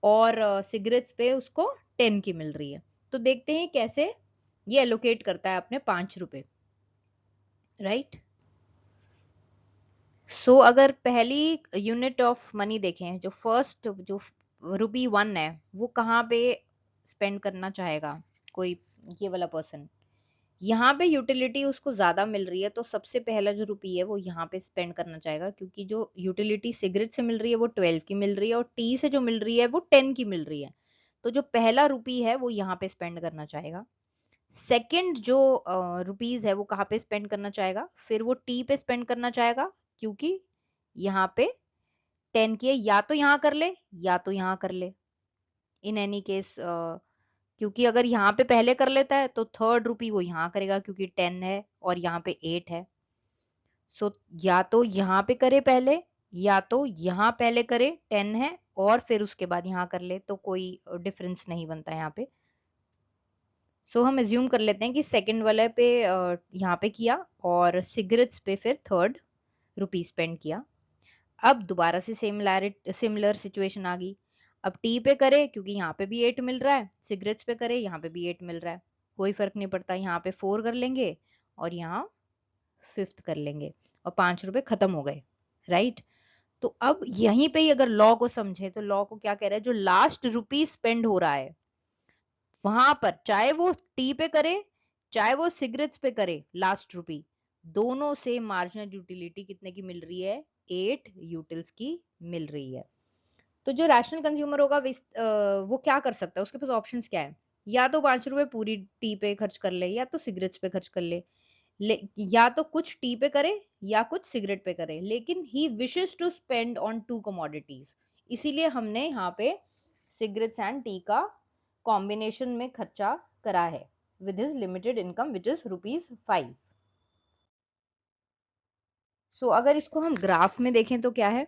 और सिगरेट्स पे उसको 10 की मिल रही है। तो देखते हैं कैसे ये एलोकेट करता है अपने 5 रुपए, राइट। सो अगर पहली यूनिट ऑफ मनी देखें, जो फर्स्ट जो ₹1 है वो कहाँ पे स्पेंड करना चाहेगा कोई, ये वाला पर्सन, यहाँ पे यूटिलिटी उसको ज्यादा मिल रही है तो सबसे पहला जो रुपी है वो यहाँ पे स्पेंड करना चाहेगा, क्योंकि जो यूटिलिटी सिगरेट से मिल रही है वो 12 की मिल रही है और टी से जो मिल रही है वो 10 की मिल रही है। तो जो पहला रुपी है वो यहाँ पे स्पेंड करना चाहेगा। सेकंड जो रुपीज है वो कहाँ पे स्पेंड करना चाहेगा, फिर वो टी पे स्पेंड करना चाहेगा, क्योंकि यहाँ पे 10 की है, या तो यहाँ कर ले या तो यहाँ कर ले। इन एनी केस क्योंकि अगर यहाँ पे पहले कर लेता है तो थर्ड रुपी वो यहाँ करेगा, क्योंकि 10 है और यहाँ पे 8 है। सो या तो यहाँ पे करे पहले या तो यहाँ पहले करे, 10 है और फिर उसके बाद यहाँ कर ले, तो कोई डिफरेंस नहीं बनता यहाँ पे। सो हम एज्यूम कर लेते हैं कि सेकंड वाले पे यहाँ पे किया और सिगरेट्स पे फिर थर्ड रुपी स्पेंड किया। अब दोबारा से सिमिलर सिचुएशन आ गई। अब टी पे करे क्योंकि यहाँ पे भी 8 मिल रहा है, सिगरेट्स पे करे यहाँ पे भी 8 मिल रहा है, कोई फर्क नहीं पड़ता, यहाँ पे 4 कर लेंगे और यहाँ 5th कर लेंगे और 5 रुपए खत्म हो गए, राइट। तो अब यहीं पे ही अगर लॉ को समझे तो लॉ को क्या कह रहा है, जो लास्ट रुपी स्पेंड हो रहा है वहां पर, चाहे वो टी पे करे चाहे वो सिगरेट्स पे करे, लास्ट रुपी दोनों से मार्जिनल यूटिलिटी कितने की मिल रही है, 8 यूटिल्स की मिल रही है। तो जो रैशनल कंज्यूमर होगा वो क्या कर सकता है, उसके पास ऑप्शंस क्या है, या तो 5 रुपए पूरी टी पे खर्च कर ले या तो सिगरेट्स पे खर्च कर या तो कुछ टी पे करे या कुछ सिगरेट पे करे, लेकिन he wishes to spend on two commodities, इसीलिए हमने यहाँ पे सिगरेट्स एंड टी का कॉम्बिनेशन में खर्चा करा है with his limited income which is ₹5। So अगर इसको हम ग्राफ में देखें तो क्या है,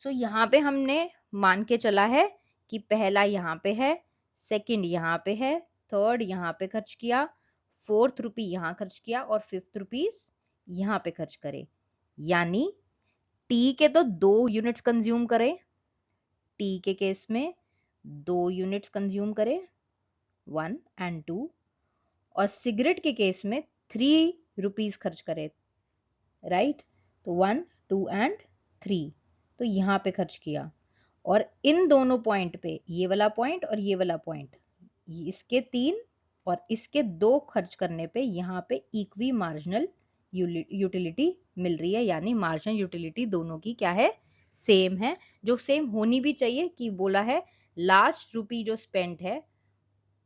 सो यहाँ पे हमने मान के चला है कि पहला यहाँ पे है, सेकंड यहाँ पे है, थर्ड यहाँ पे खर्च किया, फोर्थ रुपी यहाँ खर्च किया और 5th रुपीज यहाँ पे खर्च करे। यानी टी के तो 2 यूनिट्स कंज्यूम करे, टी के केस में 2 यूनिट्स कंज्यूम करे 1 and 2, और सिगरेट के केस में 3 रुपीज खर्च करे, राइट। तो 1 2 and 3 तो यहाँ पे खर्च किया, और इन दोनों पॉइंट पे, ये वाला पॉइंट और ये वाला पॉइंट, इसके 3 और इसके 2 खर्च करने पे यहाँ पे इक्वी मार्जिनल यूटिलिटी मिल रही है। यानी मार्जिनल यूटिलिटी दोनों की क्या है, सेम है, जो सेम होनी भी चाहिए, कि बोला है लास्ट रुपी जो स्पेंड है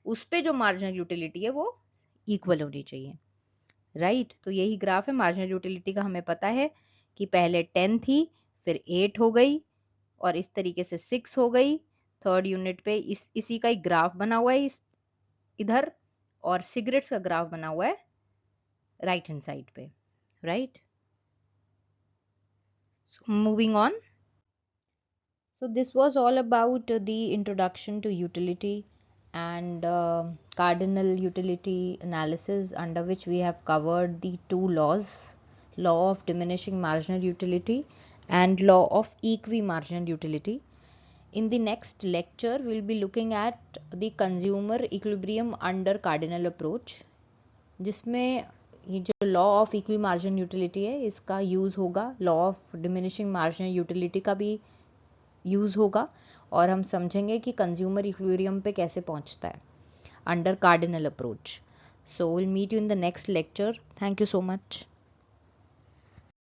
उस पे जो मार्जिनल यूटिलिटी है वो इक्वल होनी चाहिए, राइट। तो यही ग्राफ है मार्जिनल यूटिलिटी का। हमें पता है कि पहले 10 थी, फिर 8 हो गई और इस तरीके से 6 हो गई। थर्ड यूनिट पे इसी का एक ग्राफ बना हुआ है इधर, और सिगरेट्स का ग्राफ बना हुआ है राइट हैंड साइड पे, right. So moving on. So this was all about the introduction to utility and cardinal utility analysis, under which we have covered the two laws, law of diminishing marginal utility and law of equi-marginal utility. In the next lecture, we'll be looking at the consumer equilibrium under cardinal approach, जिसमें ये जो law of equi margin utility है इसका use होगा, law of diminishing margin utility का भी use होगा, और हम समझेंगे कि कंज्यूमर इक्विलिब्रियम पे कैसे पहुंचता है under cardinal approach. So will meet you in the next lecture. Thank you so much.